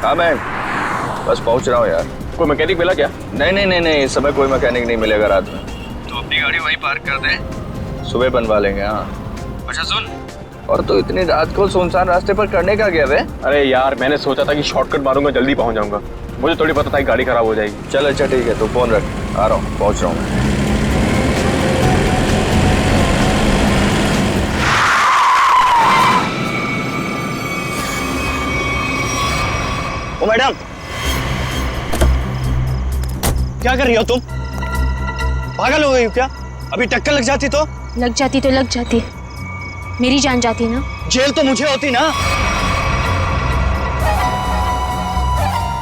हाँ मैं बस पहुंच रहा हूँ यार। कोई मैकेनिक मिला क्या? नहीं, इस समय कोई मैकेनिक नहीं मिलेगा रात में। तो अपनी गाड़ी वहीं पार्क कर दे, सुबह बनवा लेंगे। हाँ अच्छा सुन, और तो इतनी रात को सुनसान रास्ते पर करने का क्या बे? अरे यार मैंने सोचा था कि शॉर्टकट मारूंगा, जल्दी पहुंच जाऊंगा। मुझे थोड़ी पता था कि गाड़ी खराब हो जाएगी। चल अच्छा ठीक है, तू फोन रख, आ रहा हूँ, पहुंच रहा हूँ मैं। ओ मैडम, क्या कर रही हो तुम? पागल हो गई हो क्या? अभी टक्कर लग जाती तो? लग जाती, मेरी जान जाती ना। जेल तो मुझे होती ना।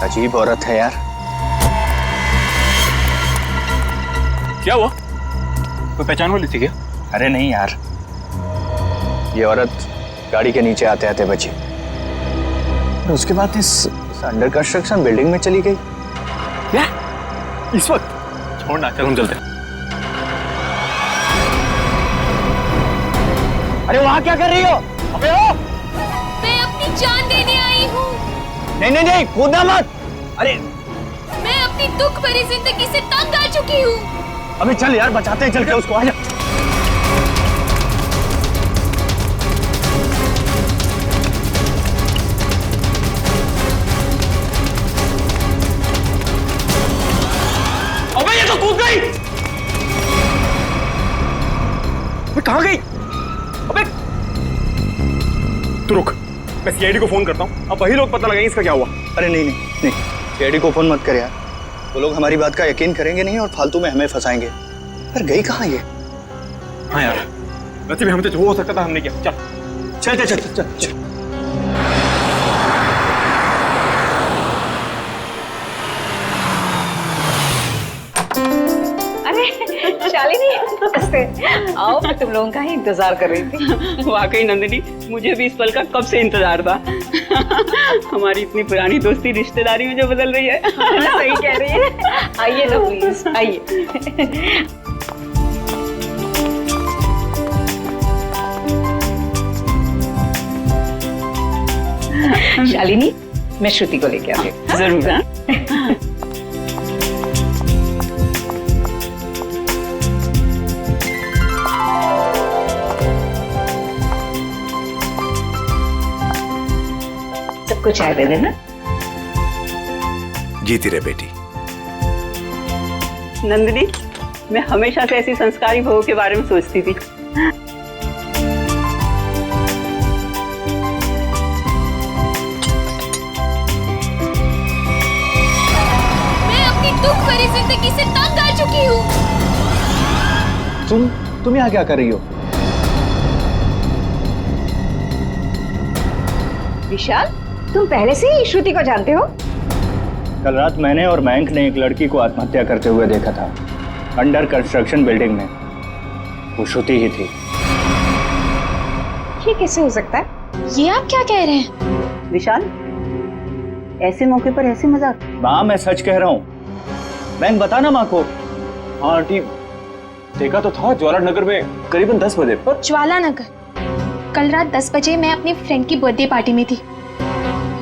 अजीब औरत है यार। क्या हुआ? कोई पहचान वाली थी क्या? अरे नहीं यार, ये औरत गाड़ी के नीचे आते आते बची और उसके बाद इस अंडर कंस्ट्रक्शन बिल्डिंग में चली गई। क्या? इस वक्त? छोड़ना, चल हम चलते हैं। अरे वहां क्या कर रही हो? अबे ओ! मैं अपनी जान देने आई हूँ। नहीं, कूदना मत। अरे मैं अपनी दुख भरी जिंदगी से तंग आ चुकी हूँ। अबे चल यार, बचाते हैं, चल के उसको। आजा। अबे ये तो कूद गई। अबे कहाँ गई? अबे तू रुक, मैं सीआईडी को फोन करता हूँ। अब वही लोग पता लगाएंगे इसका क्या हुआ। अरे नहीं, सीआईडी को फोन मत कर यार। वो लोग हमारी बात का यकीन करेंगे नहीं और फालतू में हमें फंसाएंगे। पर गई कहाँ ये? हाँ यार, वैसे भी हमें तो जो हो सकता था हमने किया। चल। अरे शालिनी, नमस्ते। आओ, मैं तुम लोगों का ही इंतजार कर रही थी। वाकई नंदिनी, मुझे भी इस पल का कब से इंतजार था। हमारी इतनी पुरानी दोस्ती रिश्तेदारी में जो बदल रही है। सही कह रही है। आइए ना प्लीज, आइए। शालिनी, मैं श्रुति को लेके आती हूँ। जरूर। हाँ? सबको चाय दे देना। जीती रहे बेटी। नंदिनी, मैं हमेशा से ऐसी संस्कारी बहू के बारे में सोचती थी। मैं अपनी दुख भरी जिंदगी से तंग आ चुकी हूँ। तुम यहाँ क्या कर रही हो? विशाल, तुम पहले से ही श्रुति को जानते हो? कल रात मैंने और मयंक ने एक लड़की को आत्महत्या करते हुए देखा था, अंडर कंस्ट्रक्शन बिल्डिंग में। वो श्रुति ही थी। ये कैसे हो सकता है? ये आप क्या कह रहे हैं? विशाल, ऐसे मौके पर ऐसे मजाक? माँ, मैं सच कह रहा हूँ। मयंक, बता ना माँ को। हाँ आंटी, देखा तो था ज्वाला नगर में करीबन 10 बजे पर। ज्वाला नगर? कल रात 10 बजे मैं अपनी फ्रेंड की बर्थडे पार्टी में थी।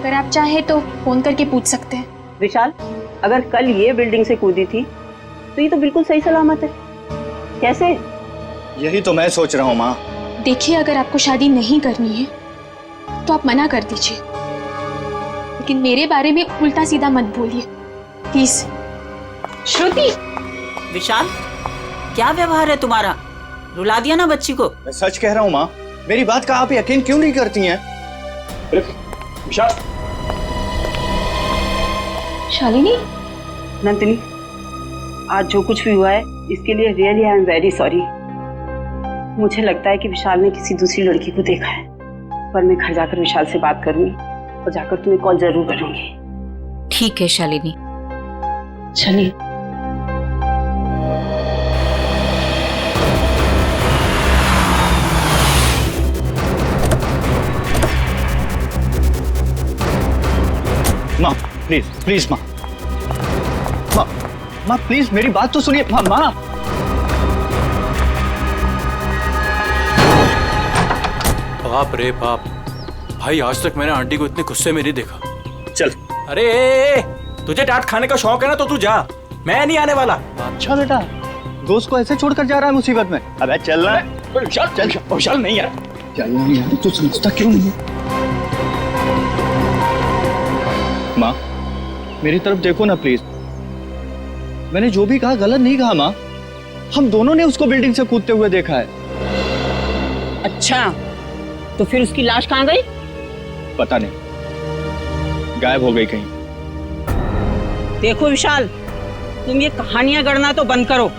अगर आप चाहे तो फोन करके पूछ सकते हैं। विशाल, अगर कल ये बिल्डिंग से कूदी थी तो ये तो बिल्कुल सही सलामत है। कैसे? यही तो मैं सोच रहा हूँ माँ। देखिए, अगर आपको शादी नहीं करनी है तो आप मना कर दीजिए, लेकिन मेरे बारे में उल्टा सीधा मत बोलिए प्लीज। श्रुति! विशाल, क्या व्यवहार है तुम्हारा? रुला दिया ना बच्ची को। मैं सच कह रहा हूँ माँ, मेरी बात का आप यकीन क्यों नहीं करती हैं? विशाल। शालिनी, नंदिनी, आज जो कुछ भी हुआ है इसके लिए really I am very sorry. मुझे लगता है कि विशाल ने किसी दूसरी लड़की को देखा है, पर मैं घर जाकर विशाल से बात करूंगी और जाकर तुम्हें कॉल जरूर करूंगी। ठीक है शालिनी। चलिए। माँ प्लीज माँ, माँ प्लीज मेरी बात तो सुनिए। माँ बाप रे बाप, भाई आज तक मैंने आंटी को इतने गुस्से में नहीं देखा। चल अरे तुझे डांट खाने का शौक है ना तो तू जा, मैं नहीं आने वाला। अच्छा बेटा, दोस्त को ऐसे छोड़कर जा रहा है मुसीबत में। अबे चल ना। विशाल नहीं यार। चल यार, तू समझता क्यों नहीं? माँ, मेरी तरफ देखो ना प्लीज। मैंने जो भी कहा गलत नहीं कहा माँ। हम दोनों ने उसको बिल्डिंग से कूदते हुए देखा है। अच्छा, तो फिर उसकी लाश कहाँ गई? पता नहीं, गायब हो गई कहीं। देखो विशाल, तुम ये कहानियां गढ़ना तो बंद करो।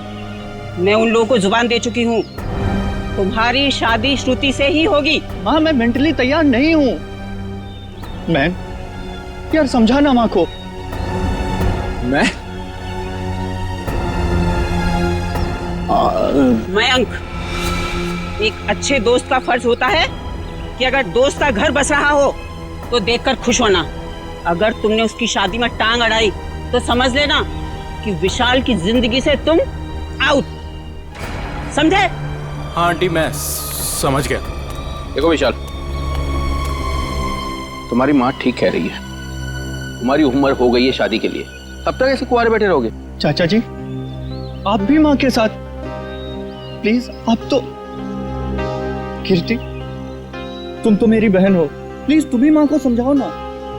मैं उन लोगों को जुबान दे चुकी हूँ, तुम्हारी शादी श्रुति से ही होगी। माँ, मैं मेंटली तैयार नहीं हूँ। मैम, यार समझाना माँ को। मयंक, एक अच्छे दोस्त का फर्ज होता है कि अगर दोस्त का घर बस रहा हो तो देखकर खुश होना। अगर तुमने उसकी शादी में टांग अड़ाई तो समझ लेना कि विशाल की जिंदगी से तुम आउट। समझे? हाँ आंटी, मैं समझ गया। देखो विशाल, तुम्हारी माँ ठीक कह रही है। तुम्हारी उम्र हो गई है शादी के लिए, तब तक ऐसे कुंवारे बैठे रहोगे? चाचा जी, आप भी माँ के साथ प्लीज। आप तो कीर्ति, तुम तो मेरी बहन हो, प्लीज तुम भी माँ को समझाओ ना।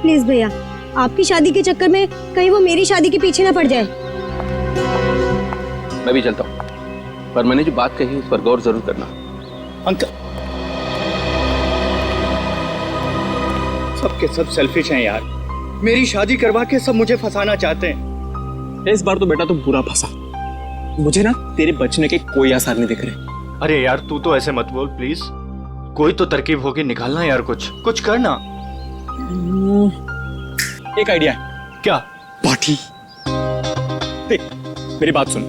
प्लीज भैया, आपकी शादी के चक्कर में कहीं वो मेरी शादी के पीछे ना पड़ जाए। मैं भी चलता हूँ, पर मैंने जो बात कही उस पर गौर जरूर करना। अंकल, सब के सब सेल्फिश हैं यार। मेरी शादी करवा के सब मुझे फंसाना चाहते हैं। इस बार तो बेटा तुम पूरा फंसा। मुझे ना तेरे बचने के कोई आसार नहीं दिख रहे। अरे यार, तू तो ऐसे मत बोल प्लीज। कोई तो तरकीब होगी, निकालना यार, कुछ करना। एक आइडिया है। क्या? पार्टी। देख मेरी बात सुन,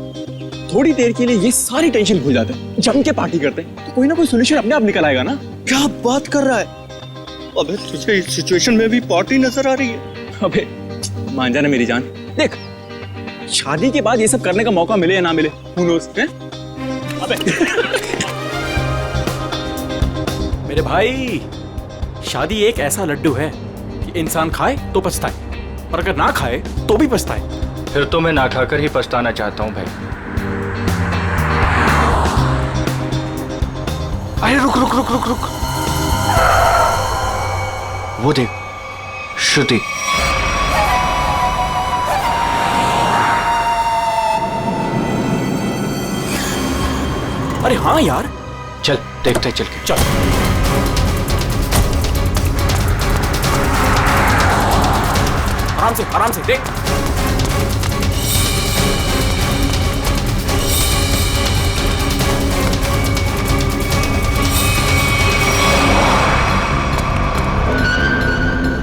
थोड़ी देर के लिए ये सारी टेंशन भूल जाते हैं, जम के पार्टी करते हैं, तो कोई ना कोई सोल्यूशन अपने आप निकल आएगा ना। क्या बात कर रहा है? अबे तुझे इस सिचुएशन में भी पार्टी नजर आ रही है? अबे मान जाना मेरी जान, देख शादी के बाद ये सब करने का मौका मिले या ना मिले, who knows, हैं? अबे मेरे भाई, शादी एक ऐसा लड्डू है कि इंसान खाए तो पछताए, और अगर ना खाए तो भी पछताए। फिर तो मैं ना खाकर ही पछताना चाहता हूँ भाई। अरे रुक रुक रुक रुक रुक। वो देख, श्रुति। अरे हाँ यार, चल देखते चल के। चल। आराम से देख।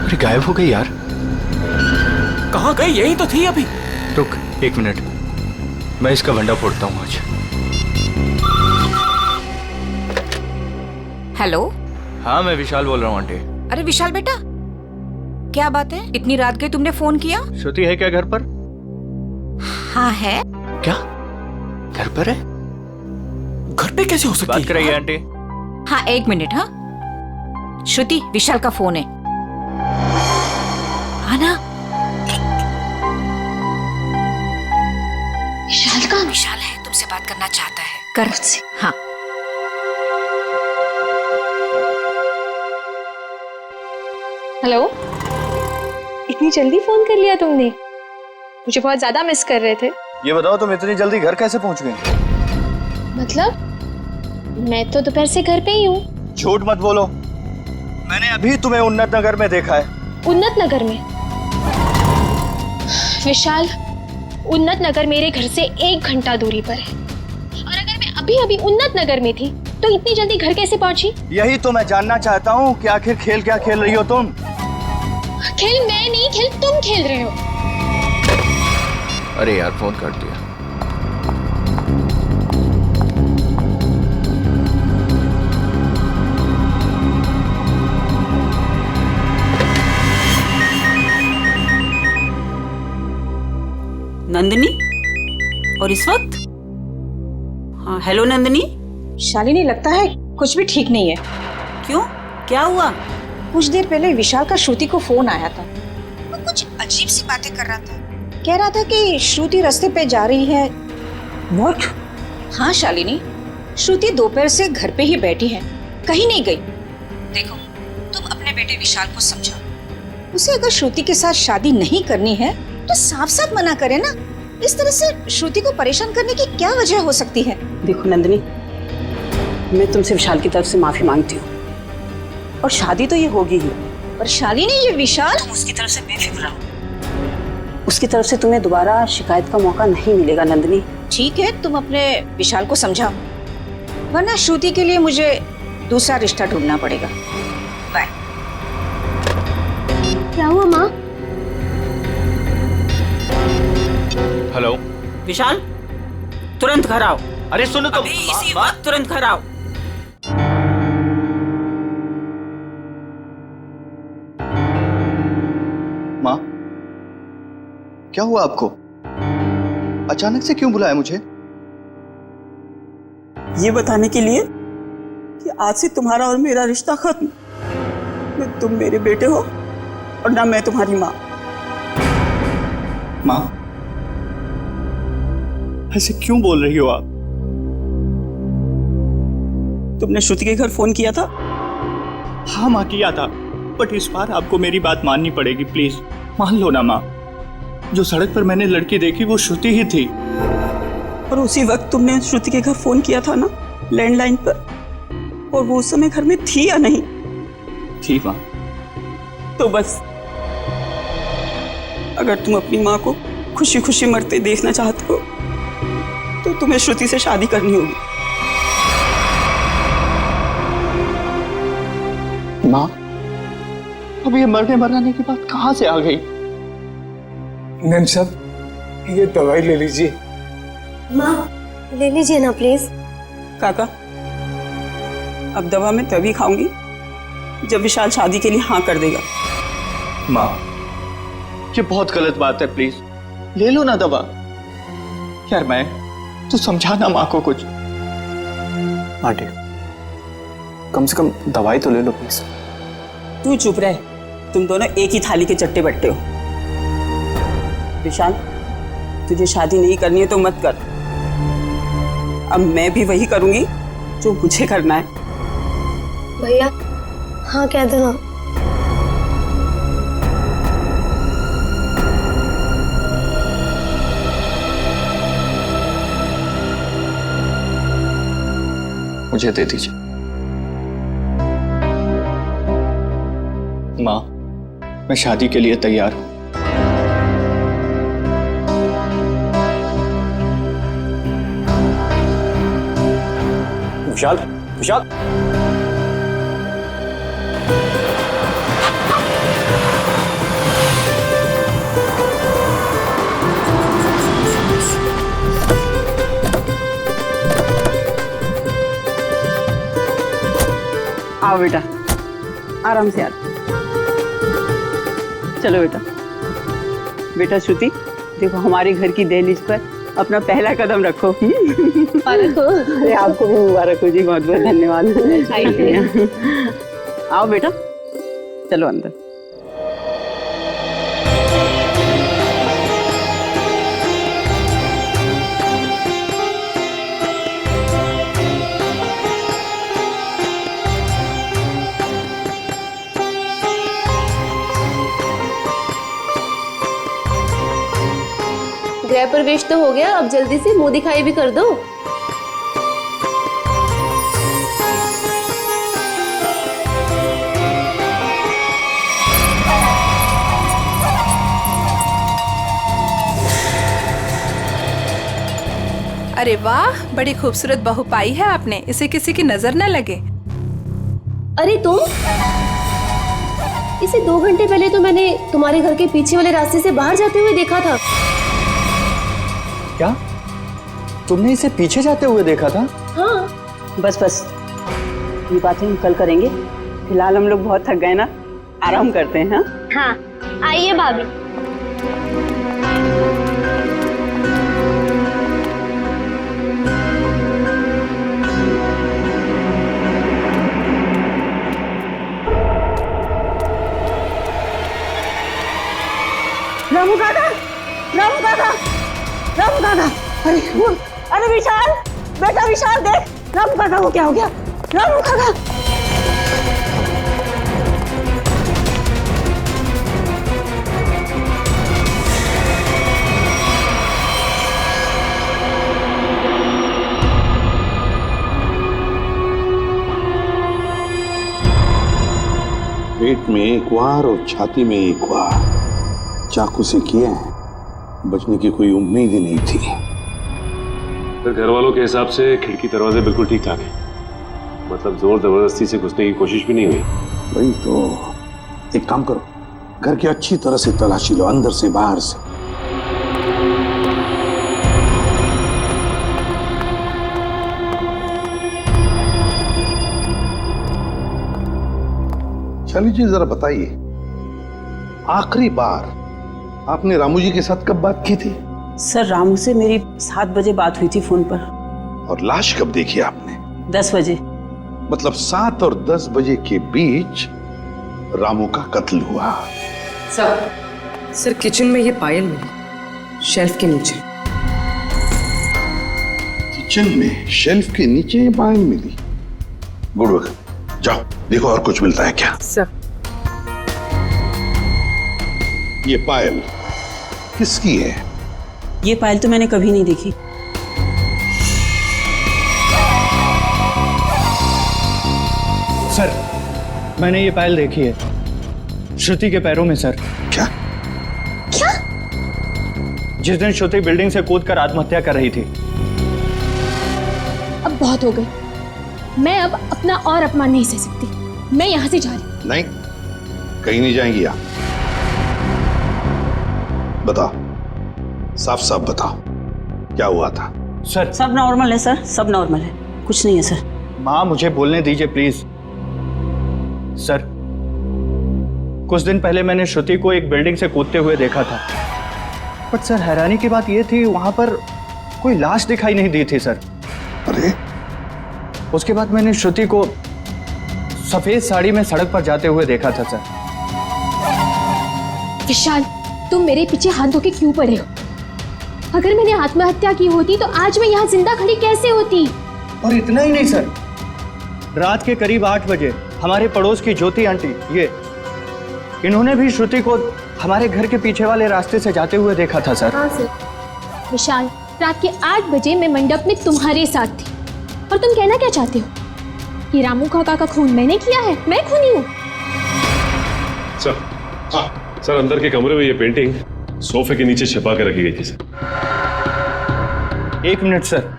अरे गायब हो गई यार। कहाँ गई? यही तो थी अभी। रुक 1 मिनट, मैं इसका भंडा फोड़ता हूँ आज। हेलो। हाँ, मैं विशाल बोल रहा हूँ आंटी। अरे विशाल बेटा, क्या बात है? इतनी रात गई तुमने फोन किया? श्रुति है क्या घर पर? हाँ है। क्या घर पर है? घर पे कैसे हो सकती है? बात कराइए आंटी। हाँ 1 मिनट। हाँ श्रुति, विशाल का फोन है। आना। विशाल है, तुमसे बात करना चाहता है। कर मुझसे। हाँ हेलो, इतनी जल्दी फोन कर लिया तुमने? मुझे बहुत ज्यादा मिस कर रहे थे। ये बताओ, तुम इतनी जल्दी घर कैसे पहुंच गई? मतलब मैं तो दोपहर से घर पे ही हूँ। झूठ मत बोलो, मैंने अभी तुम्हें उन्नत नगर में देखा है। उन्नत नगर में? विशाल, उन्नत नगर मेरे घर से 1 घंटा दूरी पर है, और अगर मैं अभी अभी उन्नत नगर में थी तो इतनी जल्दी घर कैसे पहुंची? यही तो मैं जानना चाहता हूँ कि आखिर खेल क्या खेल रही हो तुम? खेल मैं नहीं, खेल तुम खेल रहे हो। अरे यार, फोन कर दिया। नंदिनी, और इस वक्त? हाँ हेलो नंदिनी। शालिनी, लगता है कुछ भी ठीक नहीं है। क्यों, क्या हुआ? कुछ देर पहले विशाल का श्रुति को फोन आया था। कुछ अजीब सी बातें कर रहा था। कह रहा था कि श्रुति रास्ते पे जा रही है। व्हाट? हाँ शालिनी, श्रुति दोपहर से घर पे ही बैठी है, कहीं नहीं गई। देखो, तुम अपने बेटे विशाल को समझाओ। उसे अगर श्रुति के साथ शादी नहीं करनी है तो साफ साफ मना करे ना। इस तरह से श्रुति को परेशान करने की क्या वजह हो सकती है? देखो नंदिनी, मैं तुमसे विशाल की तरफ से माफी मांगती हूँ, और शादी तो ये होगी ही। पर शालिनी, ये विशाल, तुम उसकी तरफ से बेफिक्र रहो। उसकी तरफ से तुम्हें दोबारा शिकायत का मौका नहीं मिलेगा नंदिनी। ठीक है, तुम अपने विशाल को समझाओ, वरना श्रुति के लिए मुझे दूसरा रिश्ता ढूंढना पड़ेगा। बाय। क्या हुआ माँ? हेलो विशाल, तुरंत घर आओ। अरे सुनो तो। अभी इसी वक्त तुरंत घर आओ। माँ, क्या हुआ आपको? अचानक से क्यों बुलाया मुझे? ये बताने के लिए कि आज से तुम्हारा और मेरा रिश्ता खत्म। न तुम मेरे बेटे हो और ना मैं तुम्हारी माँ। माँ, ऐसे क्यों बोल रही हो आप? तुमने श्रुति के घर फोन किया था? हाँ माँ, किया था, बट इस बार आपको मेरी बात माननी पड़ेगी, प्लीज मान लो ना माँ। जो सड़क पर मैंने लड़की देखी वो श्रुति ही थी। और उसी वक्त तुमने श्रुति के घर फोन किया था ना, लैंडलाइन पर, और वो उस समय घर में थी या नहीं? थी माँ। तो बस, अगर तुम अपनी माँ को खुशी खुशी मरते देखना चाहते हो तो तुम्हें श्रुति से शादी करनी होगी। माँ, अब ये मरने मराने की बात कहाँ से आ गई? नैन साहब, ये दवाई ले लीजिए। माँ, ले लीजिए ना प्लीज। काका, अब दवा मैं तभी खाऊंगी जब विशाल शादी के लिए हाँ कर देगा। माँ, ये बहुत गलत बात है, प्लीज ले लो ना दवा। यार मैं, तू समझाना माँ को कुछ। आंटी, कम से कम दवाई तो ले लो प्लीज। तू चुप रह, तुम दोनों एक ही थाली के चट्टे बट्टे हो। विशाल, तुझे शादी नहीं करनी है तो मत कर। अब मैं भी वही करूंगी जो मुझे करना है। भैया, हाँ कह दो ना। मुझे दे दीजिए। माँ, मैं शादी के लिए तैयार हूं। विशाल, विशाल, आओ बेटा, आराम से आ। चलो बेटा। बेटा श्रुति, देखो हमारे घर की दहलीज पर अपना पहला कदम रखो। अरे आपको भी मुबारक हो जी, बहुत बहुत धन्यवाद। आओ बेटा, चलो अंदर। गृह प्रवेश तो हो गया, अब जल्दी से मुंह दिखाई भी कर दो। अरे वाह, बड़ी खूबसूरत बहू पाई है आपने, इसे किसी की नजर न लगे। अरे तुम, इसे 2 घंटे पहले तो मैंने तुम्हारे घर के पीछे वाले रास्ते से बाहर जाते हुए देखा था। क्या तुमने इसे पीछे जाते हुए देखा था? हाँ। बस बस, ये बातें हम कल करेंगे। फिलहाल हम लोग बहुत थक गए ना, आराम करते हैं। हाँ हाँ, आइए भाभी। रामू काका, रामू काका, रामू काका, अरे विशाल, बेटा विशाल देख, रामू काका को क्या हो गया? रामू काका। पेट में एक वार और छाती में एक वार चाकू से किए हैं। बचने की कोई उम्मीद ही नहीं थी। फिर घर वालों के हिसाब से खिड़की दरवाजे बिल्कुल ठीक ठाक है, मतलब जोर जबरदस्ती से घुसने की कोशिश भी नहीं हुई। वही तो, एक काम करो, घर की अच्छी तरह से तलाशी लो, अंदर से बाहर से। शाली जी जरा बताइए, आखिरी बार आपने रामू जी के साथ कब बात की थी? सर रामू से मेरी 7 बजे बात हुई थी फोन पर। और लाश कब देखी आपने? 10 बजे। मतलब 7 और 10 बजे के बीच रामू का कत्ल हुआ। सर किचन में ये पायल मिली, शेल्फ के नीचे। किचन में शेल्फ के नीचे ये पायल मिली? गुड वर्क, जाओ देखो और कुछ मिलता है क्या। सर ये पायल किसकी है? ये पायल तो मैंने कभी नहीं देखी। सर मैंने ये पायल देखी है, श्रुति के पैरों में सर। क्या? क्या? जिस दिन श्रुति बिल्डिंग से कूदकर आत्महत्या कर रही थी। अब बहुत हो गई, मैं अब अपना और अपमान नहीं सह सकती, मैं यहाँ से जा रही हूँ। नहीं, कहीं नहीं जाएंगी आप। बताओ, साफ साफ बताओ, क्या हुआ था? सर सब नॉर्मल है सर, सब नॉर्मल है, कुछ नहीं है सर। माँ मुझे बोलने दीजिए प्लीज। सर कुछ दिन पहले मैंने श्रुति को एक बिल्डिंग से कूदते हुए देखा था, पर सर हैरानी की बात यह थी वहां पर कोई लाश दिखाई नहीं दी थी सर। अरे उसके बाद मैंने श्रुति को सफेद साड़ी में सड़क पर जाते हुए देखा था सर। विशाल, तुम मेरे पीछे हाथ धो के क्यों पड़े हो? अगर मैंने आत्महत्या की होती तो आज मैं यहाँ जिंदा खड़ी कैसे होती? और इतना ही नहीं सर, रात के करीब 8 बजे हमारे पड़ोस की ज्योति आंटी, इन्होंने भी श्रुति को हमारे घर के पीछे वाले रास्ते से जाते हुए देखा था सर। हाँ सर। विशाल, रात के 8 बजे मैं मंडप में तुम्हारे साथ थी, और तुम कहना क्या चाहते हो कि रामू काका का खून मैंने किया है? मैं खूनी हूँ? सर अंदर के कमरे में ये पेंटिंग सोफे के नीचे छिपा के रखी गई थी सर। 1 minute sir.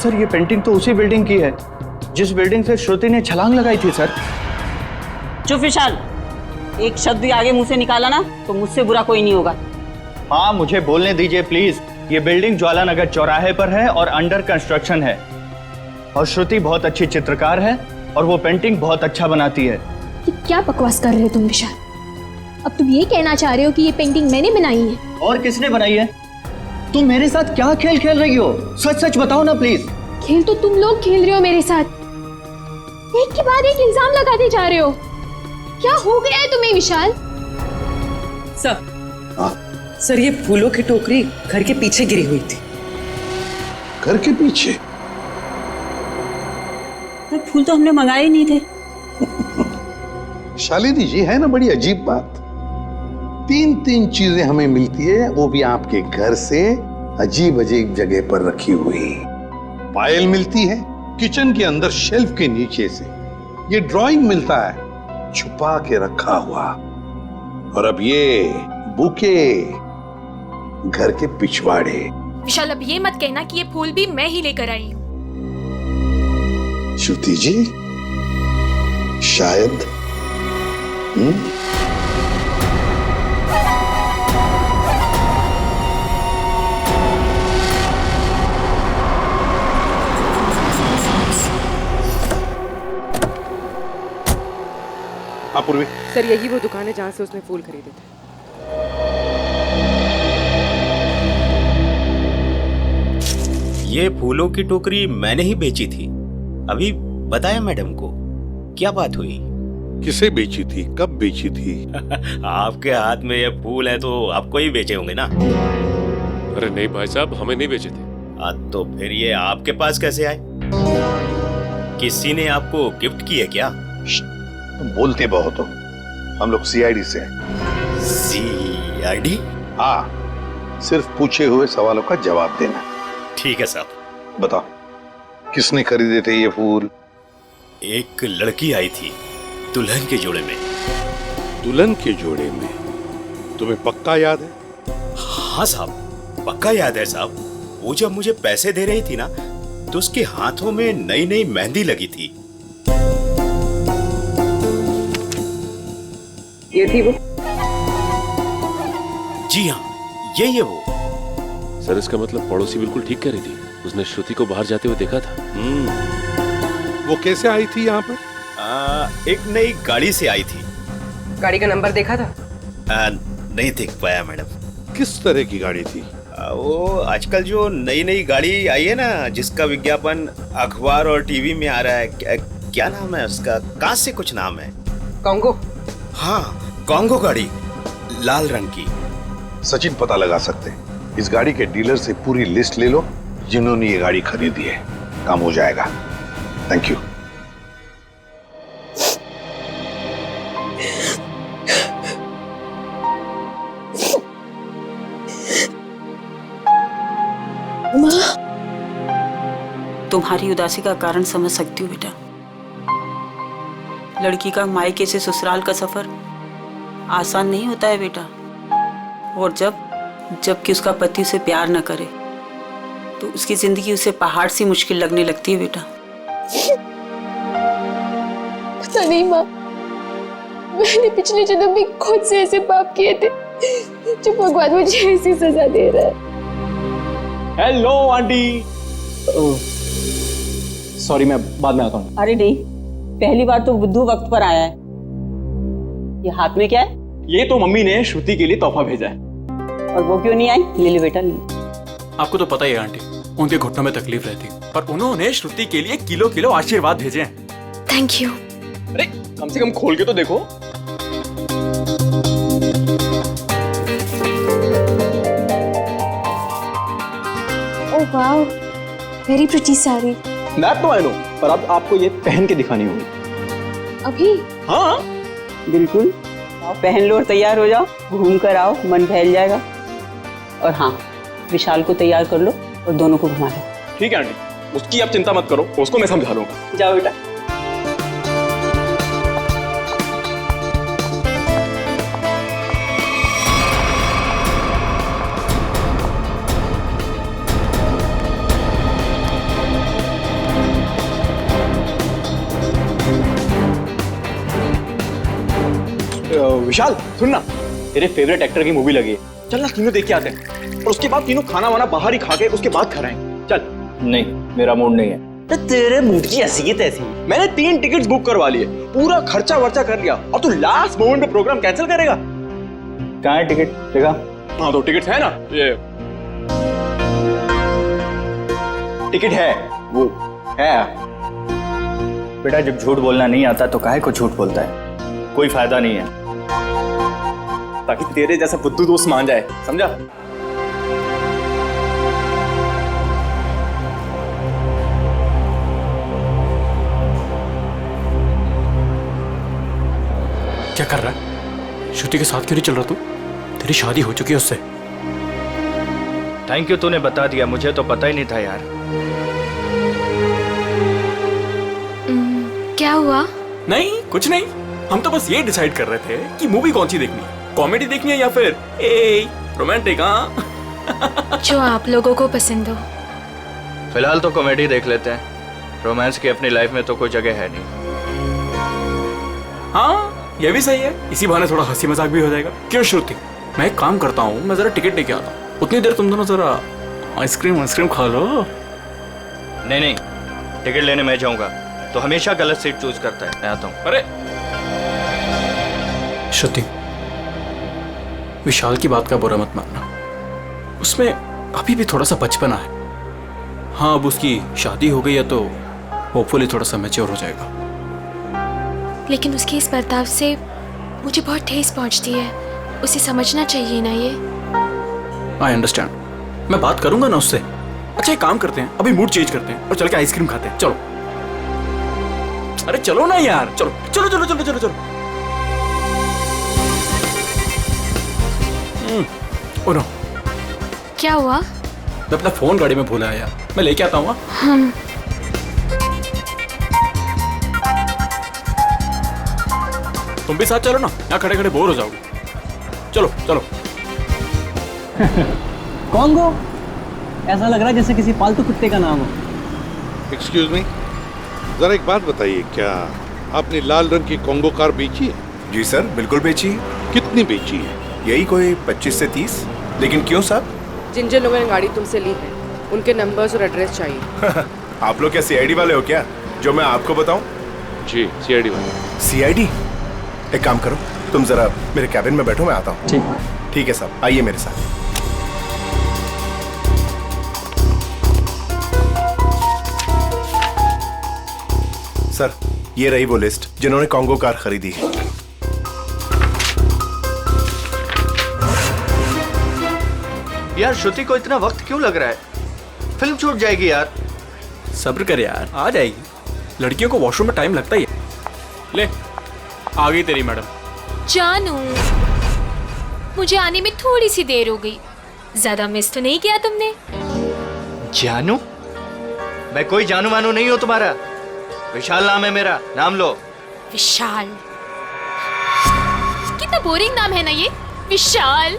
सर ये पेंटिंग तो उसी बिल्डिंग की है जिस बिल्डिंग से श्रुति ने छलांग लगाई थी सर। चुप विशाल, एक शब्द भी आगे मुंह से निकाला ना तो मुझसे बुरा कोई नहीं होगा। माँ मुझे बोलने दीजिए प्लीज। ये बिल्डिंग ज्वाला नगर चौराहे पर है और अंडर कंस्ट्रक्शन है, और श्रुति बहुत अच्छी चित्रकार है और वो पेंटिंग बहुत अच्छा बनाती है। ये क्या बकवास कर रहे हो तुम विशाल? अब तुम ये कहना चाह रहे हो कि ये पेंटिंग मैंने बनाई है? और किसने बनाई है? तुम मेरे साथ क्या खेल खेल रही हो? सच सच बताओ ना प्लीज। खेल तो तुम लोग खेल रहे हो मेरे साथ, एक के बाद एक इल्जाम लगाते जा रहे हो। क्या हो गया है तुम्हें विशाल? सर ये फूलों की टोकरी घर के पीछे गिरी हुई थी। घर के पीछे? फूल तो हमने मंगाए ही नहीं थे। शालिनी जी, है ना बड़ी अजीब बात, 3 चीजें हमें मिलती है, वो भी आपके घर से अजीब अजीब जगह पर रखी हुई। पायल मिलती है किचन के अंदर शेल्फ के नीचे से, ये ड्राइंग मिलता है छुपा के रखा हुआ, और अब ये बुके घर के पिछवाड़े। विशाल, अब ये मत कहना कि ये फूल भी मैं ही लेकर आई हूँ। श्रुति जी, शायद पूर्वी। सर यही वो दुकान है जहाँ से उसने फूल खरीदे थे। ये फूलों की टोकरी मैंने ही बेची थी। अभी बताया मैडम को, क्या बात हुई? किसे बेची थी, कब बेची थी? आपके हाथ में ये फूल है तो आपको ही बेचे होंगे ना? अरे नहीं भाई साहब, हमें नहीं बेचे थे। तो फिर ये आपके पास कैसे आए? किसी ने आपको गिफ्ट किए क्या? तुम बोलते बहुत हो। हम लोग सीआईडी से हैं। सीआईडी? हाँ, सिर्फ पूछे हुए सवालों का जवाब देना। ठीक है साहब। बताओ, किसने खरीदे थे ये फूल? एक लड़की आई थी दुल्हन के जोड़े में। दुल्हन के जोड़े में? तुम्हें पक्का याद है? हाँ साहब, पक्का याद है साहब। वो जब मुझे पैसे दे रही थी ना, तो उसके हाथों में नई नई मेहंदी लगी थी। ये थी वो? जी हाँ, यही है वो। सर इसका मतलब पड़ोसी बिल्कुल ठीक कह रही थी। उसने श्रुति को बाहर जाते हुए देखा था। वो कैसे आई थी यहाँ पर? एक नई गाड़ी से आई थी। गाड़ी का नंबर देखा था? नहीं देख पाया मैडम। किस तरह की गाड़ी थी? वो आजकल जो नई नई गाड़ी आई है ना, जिसका विज्ञापन अखबार और टीवी में आ रहा है, क्या नाम है उसका? कहाँ से कुछ नाम है। कॉन्गो? हाँ, कॉन्गो गाड़ी, लाल रंग की। सचिन पता लगा सकते हैं। इस गाड़ी के डीलर से पूरी लिस्ट ले लो जिन्होंने ये गाड़ी खरीदी है। काम हो जाएगा। Thank you. तुम्हारी उदासी का कारण समझ सकती हूँ बेटा। लड़की का मायके से ससुराल का सफर आसान नहीं होता है बेटा। और जबकि उसका पति उसे प्यार न करे तो उसकी जिंदगी उसे पहाड़ सी मुश्किल लगने लगती है बेटा। पता नहीं माँ, मैंने पिछले जन्म में खुद से ऐसे पाप किए थे जो भगवान मुझे ऐसी सजा दे रहा है। Hello aunty. सॉरी, मैं बाद में आता हूँ। अरे नहीं, पहली बार तो बुद्धू वक्त पर आया है। ये हाथ में क्या है? ये तो मम्मी ने श्रुति के लिए तोहफा भेजा है। और वो क्यों नहीं आई? ले ले बेटा, ले। आपको तो पता ही है आंटी, उनके घुटनों में तकलीफ रहती, पर उन्होंने श्रुति के लिए किलो किलो आशीर्वाद भेजे हैं। Thank you. अरे कम से कम खोल के तो देखो। Oh wow, very pretty sari. That तो आई नो, पर अब आपको ये पहन के दिखानी होगी। अभी? हाँ बिल्कुल, आओ पहन लो और तैयार हो जाओ। घूम कर आओ, मन बहल जाएगा। और हाँ, विशाल को तैयार कर लो और दोनों को घुमा लो। ठीक है आंटी, उसकी आप चिंता मत करो, उसको मैं समझा लूंगा। जाओ बेटा। विशाल सुन ना, तेरे फेवरेट एक्टर की मूवी लगी है, चल ना तीनों देख के आते हैं। और उसके बाद तीनों खाना वाना बाहर ही खा के उसके बाद खाएंगे। चल। नहीं, मेरा मूड नहीं है। तो तेरे मूड की हैसियत ऐसी। मैंने 3 टिकट्स बुक करवा लिए, पूरा खर्चा वर्चा कर लिया, और तू लास्ट मोमेंट पे प्रोग्राम कैंसिल करेगा? कहाँ है टिकट? देखा? हाँ, तो टिकट है ना, ये टिकट है, वो है। बेटा, जब झूठ बोलना नहीं आता तो काहे को झूठ बोलता है? कोई फायदा नहीं है। ताकि तेरे जैसा बुद्धू दोस्त मान जाए, समझा? क्या कर रहा है? श्रुति के साथ क्यों नहीं चल रहा तू? तेरी शादी हो चुकी है उससे। थैंक यू, तूने बता दिया, मुझे तो पता ही नहीं था यार। क्या हुआ? नहीं, कुछ नहीं। हम तो बस ये डिसाइड कर रहे थे कि मूवी कौन सी देखनी है, कॉमेडी देखनी है या फिर रोमांटिक। हाँ, जो आप लोगों को पसंद हो। फिलहाल तो कॉमेडी देख लेते हैं, रोमांस की अपनी लाइफ में तो कोई जगह है नहीं। हाँ, ये भी सही है, इसी बहाने थोड़ा हंसी मजाक भी हो जाएगा। क्यों श्रुति, मैं एक काम करता हूँ, मैं जरा टिकट लेके आता हूँ, उतनी देर तुम दोनों जरा आइसक्रीम खा लो। नहीं नहीं, टिकट लेने मैं जाऊंगा तो हमेशा गलत सीट चूज करता है। मैं आता हूँ। अरे श्रुति, विशाल की बात का बुरा मत मानना, उसमें अभी भी थोड़ा सा बचपना है। हाँ, अब उसकी शादी हो गई है तो होपफुली थोड़ा सा मैच्योर हो जाएगा। लेकिन उसके इस बर्ताव से मुझे बहुत ठेस पहुंचती है। उसे समझना चाहिए ना ये। आई अंडरस्टैंड, मैं बात करूंगा ना उससे। अच्छा एक काम करते हैं, अभी मूड चेंज करते हैं और चल के आइसक्रीम खाते हैं। चलो, अरे चलो ना यार, चलो चलो चलो चलो चलो चलो। ओ नो, क्या हुआ? मैं अपना फोन गाड़ी में भूला है यार, मैं लेके आता हूँ। हम तुम भी साथ चलो ना, यहाँ खड़े खड़े बोर हो जाओगे। चलो चलो। कॉन्गो, ऐसा लग रहा है जैसे किसी पालतू कुत्ते का नाम हो। एक्सक्यूज मी, जरा एक बात बताइए, क्या आपने लाल रंग की कॉन्गो कार बेची है? जी सर, बिल्कुल बेची है। कितनी बेची है? यही कोई 25 से 30। लेकिन क्यों साहब? जिन जिन लोगों ने गाड़ी तुमसे ली है उनके नंबर्स और एड्रेस चाहिए। आप लोग क्या सीआईडी वाले हो क्या, जो मैं आपको बताऊं? जी सीआईडी वाले। सीआईडी? एक काम करो, तुम जरा मेरे कैबिन में बैठो, मैं आता हूँ। ठीक है साहब, आइए मेरे साथ। सर, ये रही वो लिस्ट जिन्होंने कॉन्गो कार खरीदी है। यार श्रुति को इतना वक्त क्यों लग रहा है? फिल्म छूट जाएगी यार। सब्र कर यार, आ जाएगी। लड़कियों को वॉशरूम में टाइम लगता ही है। ले, आ गई तेरी मैडम। जानू, मुझे आने में थोड़ी सी देर हो गई। ज्यादा मिस तो नहीं किया तुमने? जानू? मैं कोई जानू मानू नहीं हूं तुम्हारा। विशाल नाम है मेरा, नाम लो। विशाल? कितना बोरिंग नाम है ना ये, विशाल।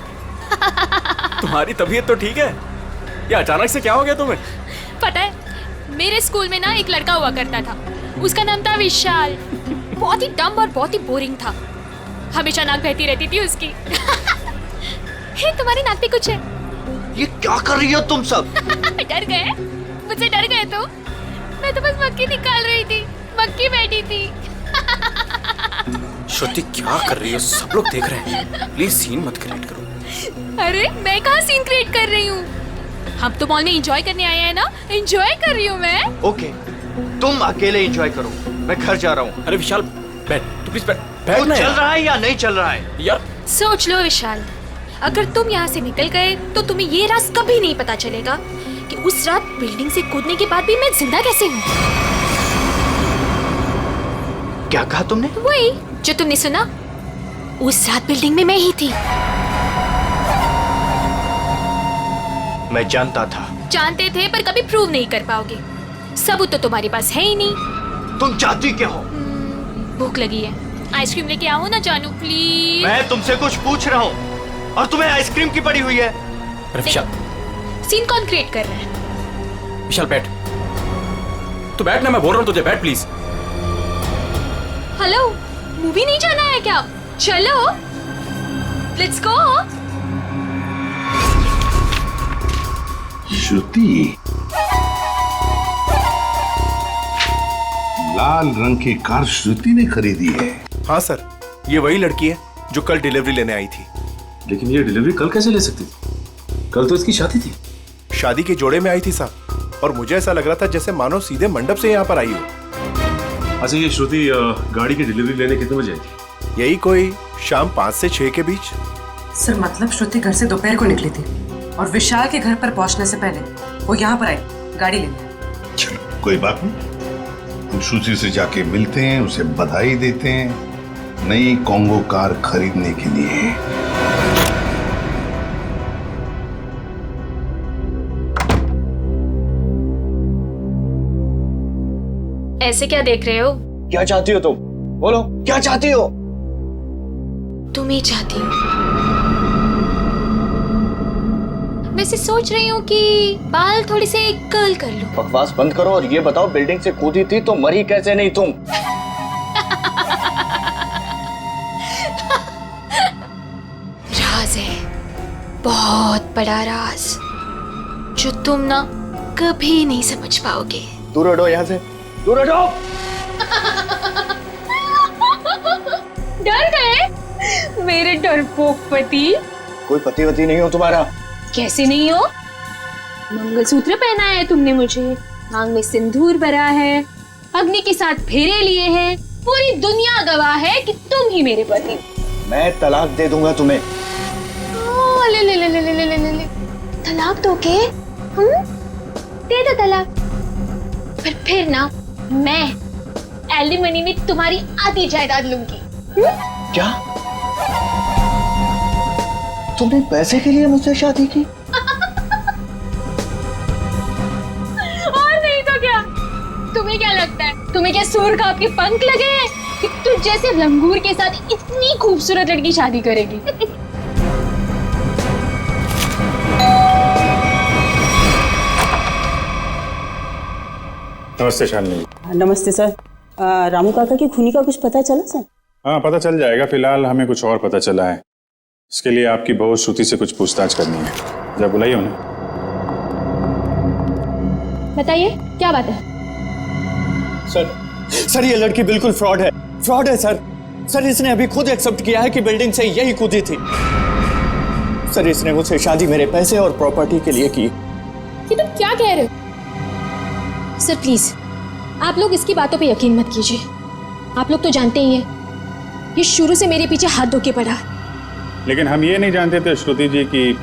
तुम्हारी तबीयत तो ठीक है? ये अचानक से क्या हो गया तुम्हें? पता है, मेरे स्कूल में ना एक लड़का हुआ करता था, उसका नाम था विशाल। बहुत ही डम और बहुत ही बोरिंग था। हमेशा नाक बहती रहती थी उसकी। हे, तुम्हारी नाक पे कुछ है? ये क्या कर रही हो तुम सब? डर गए? मुझसे डर गए तुम? मैं तो बस मक्खी निकाल रही थी, मक्खी बैठी थी। श्रुति क्या कर रही है, सब लोग देख रहे हैं। प्लीज सीन मत क्रिएट करो। अरे मैं कहाँ सीन क्रिएट कर रही हूँ? हम तो मॉल में एंजॉय करने आए हैं ना, एंजॉय कर रही हूँ मैं। ओके, तुम अकेले एंजॉय करो, मैं घर जा रहा हूँ। अरे विशाल बैठ, तू प्लीज बैठ। तो चल रहा है या नहीं चल रहा है यार? सोच लो विशाल, अगर तुम यहाँ से निकल गए तो तुम्हें ये राज कभी नहीं पता चलेगा कि उस रात बिल्डिंग से कूदने के बाद भी मैं जिंदा कैसे हूँ। क्या कहा तुमने? वही जो तुमने सुना। उस रात बिल्डिंग में मैं ही थी। मैं जानता था। जानते थे पर कभी प्रूव नहीं कर पाओगे। सबूत तो तुम्हारे पास है ही नहीं। तुम चाहती क्या हो? भूख लगी है, आइसक्रीम लेके आओ ना जानू प्लीज। मैं तुमसे कुछ पूछ रहा हूँ और तुम्हें आइसक्रीम की पड़ी हुई है। अरे विशाल, सीन कौन क्रिएट कर रहा है? विशाल बैठ, तू बैठ ना, मैं बोल रहा हूँ तुझे, बैठ प्लीज। हेलो, मूवी नहीं जाना है क्या? चलो, लेट्स गो। श्रुति, लाल रंग की कार श्रुति ने खरीदी है? हाँ सर, ये वही लड़की है जो कल डिलीवरी लेने आई थी। लेकिन ये डिलीवरी कल कैसे ले सकती थी? कल तो इसकी शादी थी। शादी के जोड़े में आई थी साहब, और मुझे ऐसा लग रहा था जैसे मानो सीधे मंडप से यहाँ पर आई हो। अच्छा, ये श्रुति गाड़ी की डिलीवरी लेने कितने बजे आई थी? यही कोई शाम 5 से 6 के बीच। सर मतलब श्रुति घर से दोपहर को निकली थी और विशाल के घर पर पहुंचने से पहले वो यहाँ पर आई गाड़ी लेने। चलो कोई बात नहीं, हम श्रुति से जाके मिलते हैं, उसे बधाई देते हैं नई कॉन्गो कार खरीदने के लिए। ऐसे क्या देख रहे हो? क्या चाहती हो तुम? बोलो, क्या चाहती हो? तुम ही चाहती हो। वैसे सोच रही हूँ कि बाल थोड़ी से कर्ल कर लूं। बकवास बंद करो और ये बताओ, बिल्डिंग से कूदी थी तो मरी कैसे नहीं तुम? राज है, बहुत बड़ा राज, जो तुम ना कभी नहीं समझ पाओगे। दूर हटो यहाँ से, दूर हटो। डर गए मेरे डरपोक पति? कोई पति वती नहीं हो तुम्हारा। कैसे नहीं हो? मंगलसूत्र पहना है तुमने मुझे, मांग में सिंदूर भरा है, अग्नि के साथ फेरे लिए हैं, पूरी दुनिया गवाह है कि तुम ही मेरे पति। मैं तलाक दे दूंगा तुम्हें। ले ले ले ले ले ले ले ले तलाक दोगे? दे दो तलाक, पर फिर ना मैं एलिमनी में तुम्हारी आधी जायदाद लूंगी। क्या? तुमने पैसे के लिए मुझसे शादी की? और नहीं तो क्या? तुम्हें क्या लगता है, तुम्हें क्या सूर का आपके पंख लगे हैं कि तुझ जैसे लंगूर के साथ इतनी खूबसूरत लड़की शादी करेगी? नमस्ते शालिनी। नमस्ते सर। रामू काका की खूनी का कुछ पता चला सर? हाँ, पता चल जाएगा। फिलहाल हमें कुछ और पता चला है। इसके लिए आपकी बहू श्रुति से कुछ पूछताछ करनी है। जब बुलाइए उन्हें। बताइए क्या बात है? सर ये लड़की बिल्कुल फ्रॉड है सर। सर इसने अभी खुद एक्सेप्ट किया है कि बिल्डिंग से यही कूदी थी। सर इसने मुझसे शादी मेरे पैसे और प्रॉपर्टी के लिए की। कि तुम क्या कह रहे हो? सर प्लीज आप लोग इसकी बातों पे यकीन मत कीजिए। आप लोग तो जानते ही हैं ये शुरू से मेरे पीछे हाथ धो के पड़ा। लेकिन हम ये नहीं जानते थे श्रुति जी कि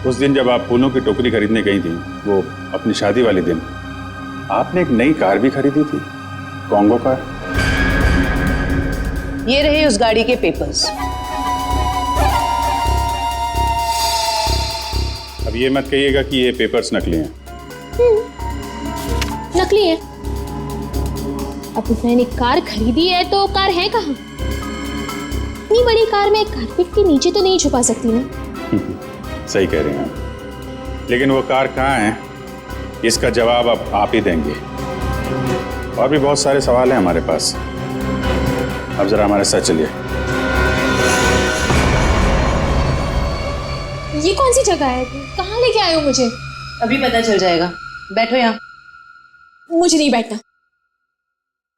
उस दिन जब आप फूलों की टोकरी खरीदने गई थी, वो अपनी शादी वाले दिन, आपने एक नई कार भी खरीदी थी, कॉन्गो कार। ये रहे उस गाड़ी के पेपर्स। अब ये मत कहिएगा कि ये पेपर्स नकली हैं। नकली है? अब मैंने कार खरीदी है तो कार है कहाँ? इतनी बड़ी कार में कारपेट के नीचे तो नहीं छुपा सकती ना। सही कह रहे हैं आप। लेकिन वो कार कहाँ है, इसका जवाब अब आप ही देंगे। और भी बहुत सारे सवाल हैं हमारे पास। अब जरा हमारे साथ चलिए। ये कौन सी जगह है? कहाँ लेके आए हो मुझे? अभी पता चल जाएगा। बैठो यहाँ। मुझे नहीं बैठना।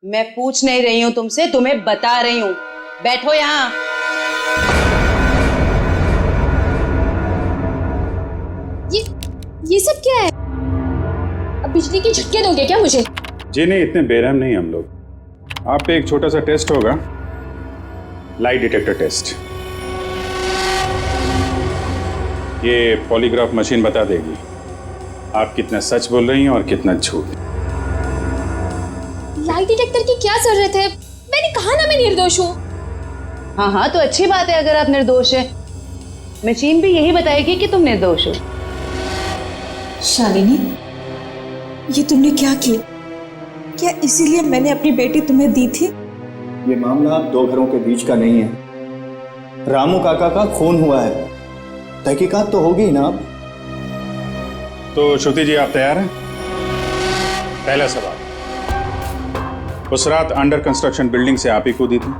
मैं पूछ नहीं रही हूँ तुमसे, तुम्हें बता रही हूँ। बैठो यहाँ। ये सब क्या है? अब बिजली के झटके दोगे क्या मुझे? जी नहीं, इतने बेरहम नहीं हम लोग। आप पे एक छोटा सा टेस्ट होगा, लाई डिटेक्टर टेस्ट। ये पॉलीग्राफ मशीन बता देगी आप कितना सच बोल रही हैं और कितना झूठ। लाई डिटेक्टर की क्या जरूरत है? मैंने कहा ना मैं निर्दोष हूँ। हाँ तो अच्छी बात है अगर आप निर्दोष है। मशीन भी यही बताएगी कि तुम निर्दोष हो। शालिनी, ये तुमने क्या किया? क्या इसीलिए मैंने अपनी बेटी तुम्हें दी थी? ये मामला दो घरों के बीच का नहीं है। रामू काका का खून हुआ है, तहकीकात तो होगी ना। तो श्रुति जी आप तैयार हैं? पहला सवाल, उस रात अंडर कंस्ट्रक्शन बिल्डिंग से आप ही कूदी थी?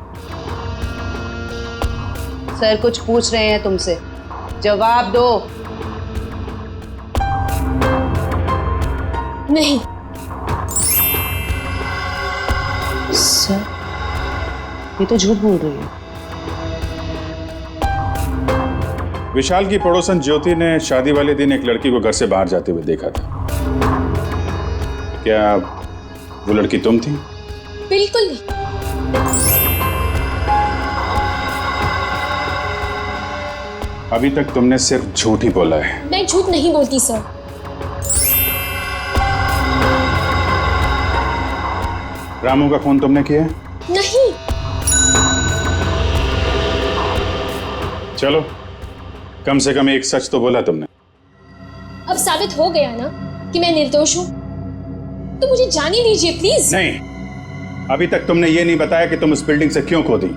सर कुछ पूछ रहे हैं तुमसे, जवाब दो। नहीं। सर ये तो झूठ बोल रही है। विशाल की पड़ोसन ज्योति ने शादी वाले दिन एक लड़की को घर से बाहर जाते हुए देखा था। क्या वो लड़की तुम थी? बिल्कुल नहीं। अभी तक तुमने सिर्फ झूठ ही बोला है। मैं झूठ नहीं बोलती सर। रामू का खून तुमने किया? नहीं। चलो, कम से कम एक सच तो बोला तुमने। अब साबित हो गया ना कि मैं निर्दोष हूँ, तो मुझे जाने दीजिए प्लीज। नहीं, अभी तक तुमने ये नहीं बताया कि तुम उस बिल्डिंग से क्यों कूदी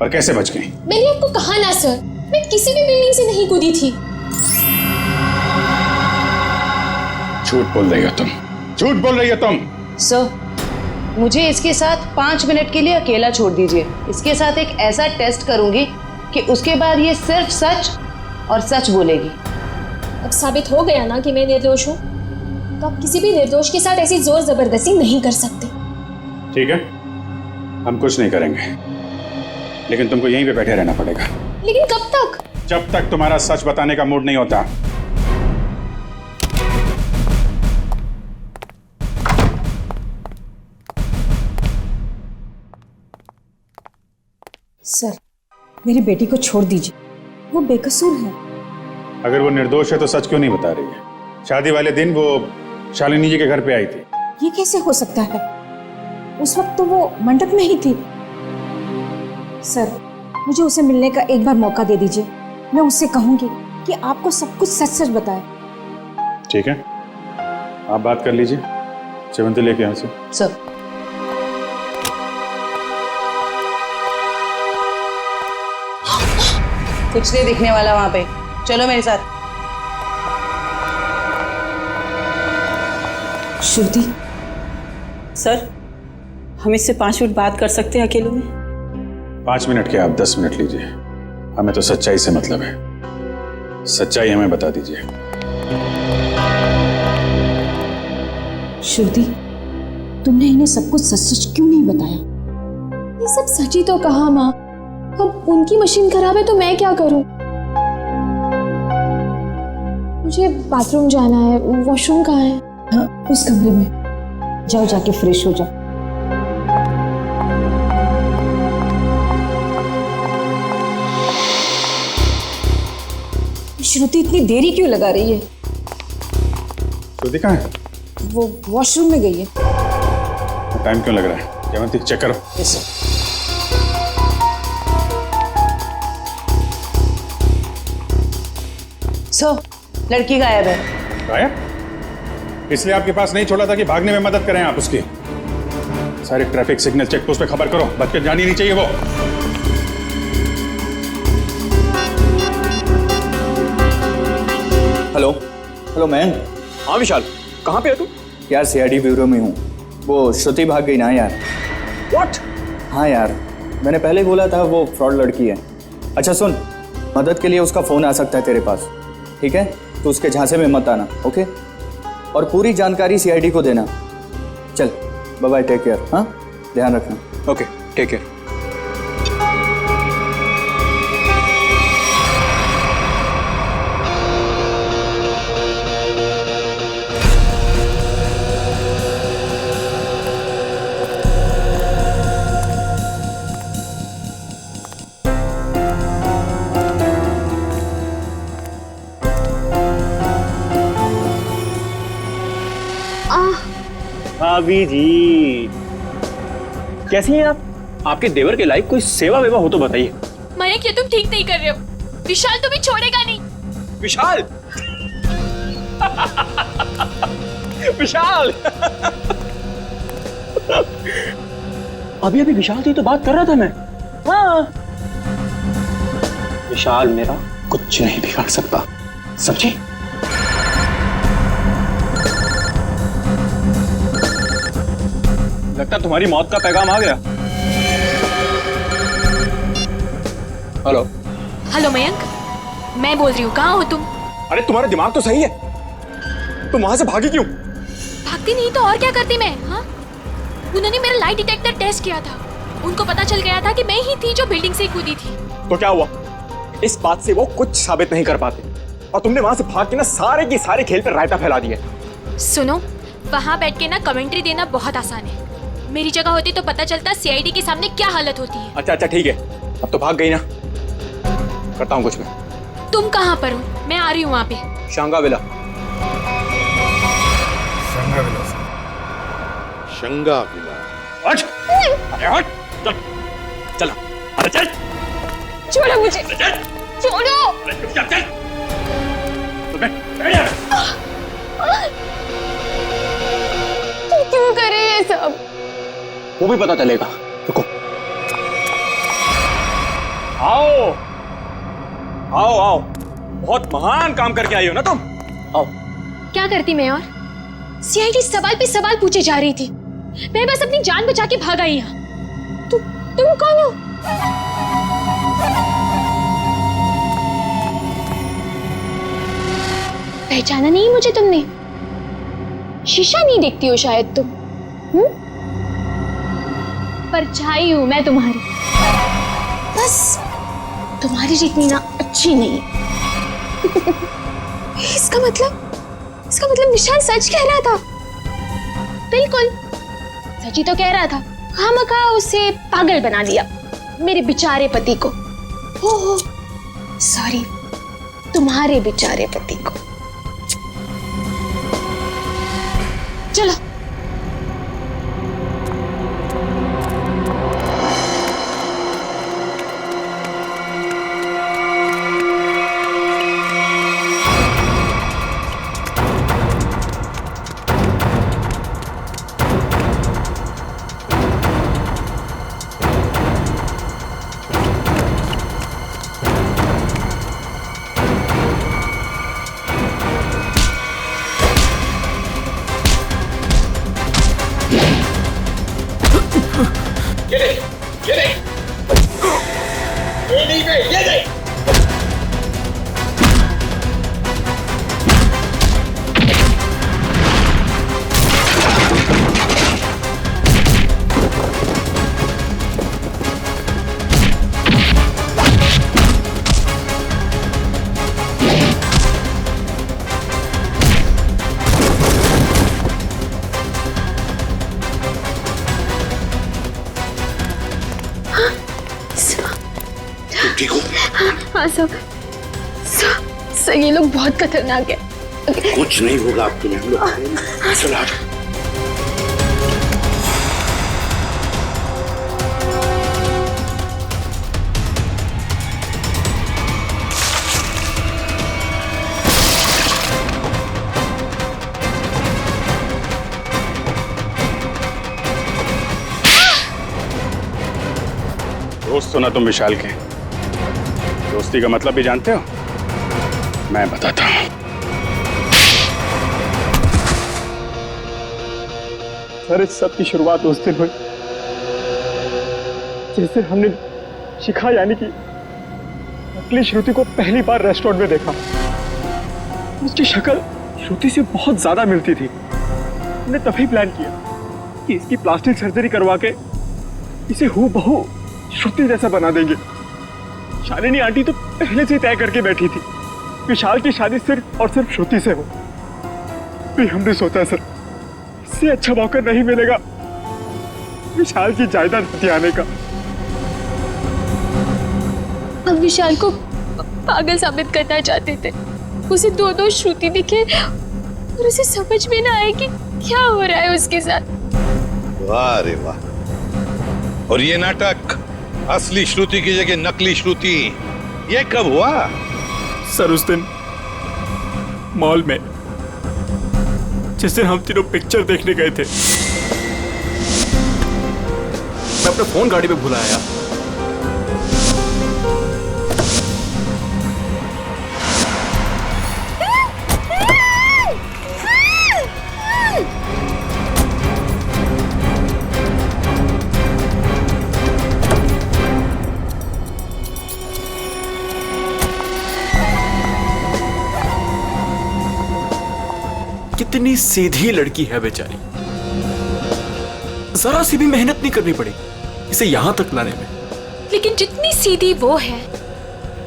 और कैसे बच गई। मैंने आपको कहा ना सर, मैं किसी भी बिल्डिंग से नहीं कूदी थी। झूठ बोल रही हो तुम, झूठ बोल रही हो तुम। सर मुझे इसके साथ 5 मिनट के लिए अकेला छोड़ दीजिए। इसके साथ एक ऐसा टेस्ट करूंगी कि उसके बाद ये सिर्फ सच और सच बोलेगी। अब साबित हो गया ना कि मैं निर्दोष हूँ, तो आप किसी भी निर्दोष के साथ ऐसी जोर जबरदस्ती नहीं कर सकते। ठीक है, हम कुछ नहीं करेंगे, लेकिन तुमको यहीं पे बैठे रहना पड़ेगा। लेकिन कब तक? जब तक तुम्हारा सच बताने का मूड नहीं होता। सर, मेरी बेटी को छोड़ दीजिए, वो बेकसूर है। अगर वो निर्दोष है तो सच क्यों नहीं बता रही है? शादी वाले दिन वो शालिनी जी के घर पे आई थी। ये कैसे हो सकता है? उस वक्त तो वो मंडप में ही थी। सर, मुझे उसे मिलने का एक बार मौका दे दीजिए। मैं उससे कहूंगी कि आपको सब कुछ सच सच बताए। ठीक है, आप बात कर लीजिए। सेवंती लेके यहाँ से। सर। कुछ नहीं दिखने वाला वहां पे, चलो मेरे साथ। श्रुति सर, हम इससे 5 मिनट बात कर सकते हैं अकेले में? 5 मिनट के आप 10 मिनट लीजिए, हमें तो सच्चाई से मतलब है। सच्चाई हमें बता दीजिए। श्रुति, तुमने इन्हें सब कुछ सच सच क्यों नहीं बताया? ये सब सच ही तो कहा माँ। अब उनकी मशीन खराब है तो मैं क्या करूं? मुझे बाथरूम जाना है। वॉशरूम कहाँ है? हाँ, उस कमरे में जाओ, जाके फ्रेश हो जाओ। श्रुति इतनी देरी क्यों लगा रही है? श्रुति कहाँ है? वो वॉशरूम में गई है। टाइम क्यों लग रहा है? जयवंती चेक करो। Yes sir. लड़की गायब है। गायब? इसलिए आपके पास नहीं छोड़ा था कि भागने में मदद करें आप उसकी। सारे ट्रैफिक सिग्नल चेक पोस्ट पे खबर करो, बच के जानी नहीं चाहिए वो। Hello hello man. हाँ विशाल, कहाँ पे है तू? यार सीआईडी ब्यूरो में हूँ। वो श्रुति भाग गई ना यार। व्हाट? हाँ यार, मैंने पहले बोला था वो फ्रॉड लड़की है। अच्छा सुन, मदद के लिए उसका फ़ोन आ सकता है तेरे पास, ठीक है? तो उसके झांसे में मत आना, ओके? और पूरी जानकारी सीआईडी को देना। चल बाय बाय, टेक केयर। हाँ, ध्यान रखना। Okay, take care. भाभी जी कैसी हैं आप? आपके देवर के लायक कोई सेवा वेवा हो तो बताइए। मयंक, ये तुम ठीक नहीं कर रहे हो। विशाल तुम्हें छोड़ेगा नहीं। विशाल विशाल अभी अभी विशाल से तो बात कर रहा था मैं। हाँ, विशाल मेरा कुछ नहीं बिगाड़ सकता, समझे? लगता तुम्हारी मौत का पैगाम आ गया। हेलो हेलो मयंक, मैं बोल रही हूँ, कहाँ हो तुम? अरे तुम्हारा दिमाग तो सही है, तुम वहां से भागी क्यों? भागती नहीं तो और क्या करती मैं? हाँ, उन्होंने मेरा लाइट डिटेक्टर टेस्ट किया था। उनको पता चल गया था कि मैं ही थी जो बिल्डिंग से कूदी थी। तो क्या हुआ? इस बात से वो कुछ साबित नहीं कर पाते और तुमने वहां से भाग के ना सारे के सारे खेल पर रायता फैला दिया। सुनो, वहां बैठ के ना कमेंट्री देना बहुत आसान है। मेरी जगह होती तो पता चलता सीआईडी के सामने क्या हालत होती है। अच्छा अच्छा ठीक है, अब तो भाग गई ना, करता हूँ कुछ मैं। तुम कहाँ पर हो? मैं आ रही हूँ वहाँ पे। शंगाविला। शंगाविला। हट! अरे हट! चल, चल, अरे चल! छोड़ो मुझे, छोड़ो! चल, चल! तू क्यों करे ये सब? वो भी पता चलेगा, रुको। आओ आओ आओ, बहुत महान काम करके आई हो ना तुम। आओ। क्या करती मैं? और सीआईडी सवाल पे सवाल पूछे जा रही थी, मैं बस अपनी जान बचा के भाग आई यहाँ। तुम कौन हो? पहचाना नहीं मुझे तुमने? शीशा नहीं देखती हो शायद तुम? परछाई हूं मैं तुम्हारी, बस तुम्हारी जितनी ना अच्छी नहीं। इसका मतलब विशाल सच कह रहा था। बिल्कुल सच ही तो कह रहा था, खामखा उसे पागल बना दिया। मेरे बेचारे पति को। हो सॉरी, तुम्हारे बेचारे पति को। चलो। ठीक हो? हाँ सर, ये लोग बहुत खतरनाक है। कुछ नहीं होगा आपके लिए। चलो आ जाओ। दोस्त हो ना तुम विशाल के? दोस्ती का मतलब भी जानते हो? मैं बताता हूं। सर, इस सब की शुरुआत उस दिन हुई जिस दिन हमने शिखा यानी कि नकली श्रुति को पहली बार रेस्टोरेंट में देखा। उसकी शक्ल श्रुति से बहुत ज्यादा मिलती थी। हमने तभी प्लान किया कि इसकी प्लास्टिक सर्जरी करवा के इसे हूबहू श्रुति जैसा बना देंगे। शालिनी आंटी तो पहले से तय करके बैठी थी, विशाल की शादी सिर्फ और सिर्फ श्रुति से हो। फिर हमने सोचा सर, इससे अच्छा मौका नहीं मिलेगा विशाल की जायदाद हथियाने का। हम विशाल को पागल साबित करना चाहते थे। उसे दो श्रुति दिखे और उसे समझ में ना आए कि क्या हो रहा है उसके साथ। वाह रे वाह। और ये नाटक असली श्रुति की जगह नकली श्रुति, ये कब हुआ? सर, उस दिन मॉल में जिस दिन हम तीनों पिक्चर देखने गए थे। मैं अपना फोन गाड़ी पे भूला आया। कितनी सीधी लड़की है बेचारी, जरा सी भी मेहनत नहीं करनी पड़ी इसे यहां तक लाने में। लेकिन जितनी सीधी वो है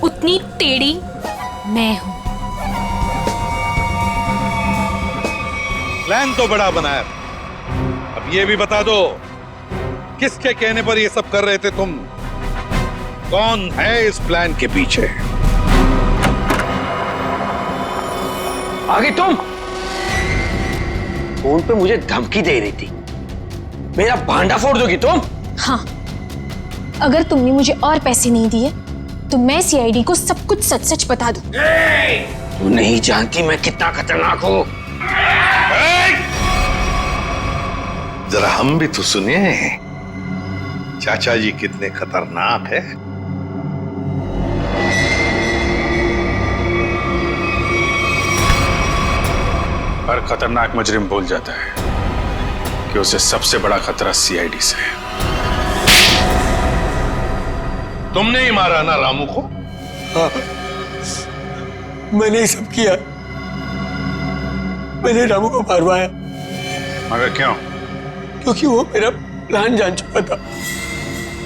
उतनी टेढ़ी मैं हूं। प्लान तो बड़ा बनाया, अब ये भी बता दो किसके कहने पर ये सब कर रहे थे तुम? कौन है इस प्लान के पीछे? आगे तुम फोन पे मुझे धमकी दे रही थी, मेरा भांडा फोड़ दोगी तुम? हाँ, अगर तुमने मुझे और पैसे नहीं दिए तो मैं सीआईडी को सब कुछ सच सच बता दूं। तू नहीं जानती मैं कितना खतरनाक हूं। जरा हम भी तो सुनिए चाचा जी कितने खतरनाक है। हर खतरनाक मुजरिम भूल जाता है कि उसे सबसे बड़ा खतरा सीआईडी से है। तुमने ही मारा ना रामू को? हाँ, मैंने ही सब किया। मैंने रामू को मारवाया। मगर क्यों? क्योंकि वो मेरा प्लान जान चुका था।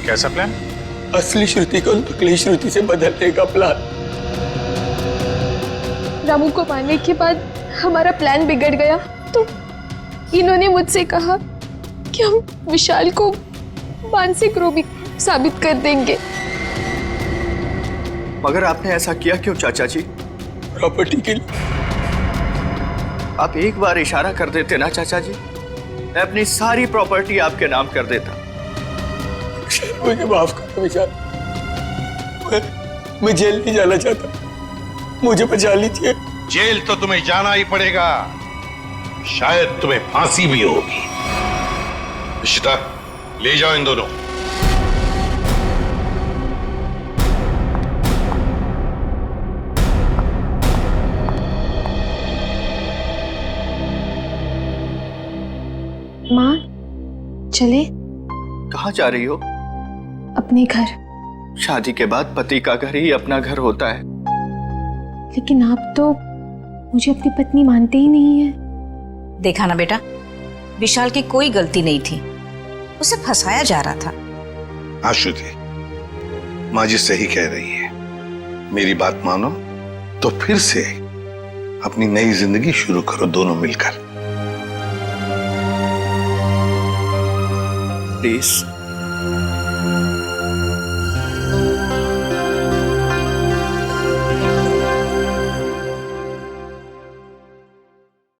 कैसा प्लान? असली श्रुति को नकली श्रुति से बदलने का प्लान। रामू को मारने के बाद हमारा प्लान बिगड़ गया तो इन्होंने मुझसे कहा कि हम विशाल को मानसिक रोग साबित कर देंगे। मगर आपने ऐसा किया क्यों चाचा जी? प्रॉपर्टी के लिए। आप एक बार इशारा कर देते ना चाचा जी, मैं अपनी सारी प्रॉपर्टी आपके नाम कर देता। मुझे माफ कर दो विशाल, मैं जेल नहीं जाना चाहता, मुझे बचा लीजिए। जेल तो तुम्हें जाना ही पड़ेगा, शायद तुम्हें फांसी भी होगी। इशिता, ले जाओ इन दोनों। माँ, चले? कहाँ जा रही हो? अपने घर। शादी के बाद पति का घर ही अपना घर होता है। लेकिन आप तो मुझे अपनी पत्नी मानते ही नहीं है। देखा ना बेटा, विशाल की कोई गलती नहीं थी, उसे फंसाया जा रहा था। हाँ श्रुति, माँ जी सही कह रही है। मेरी बात मानो तो फिर से अपनी नई जिंदगी शुरू करो दोनों मिलकर। प्लीज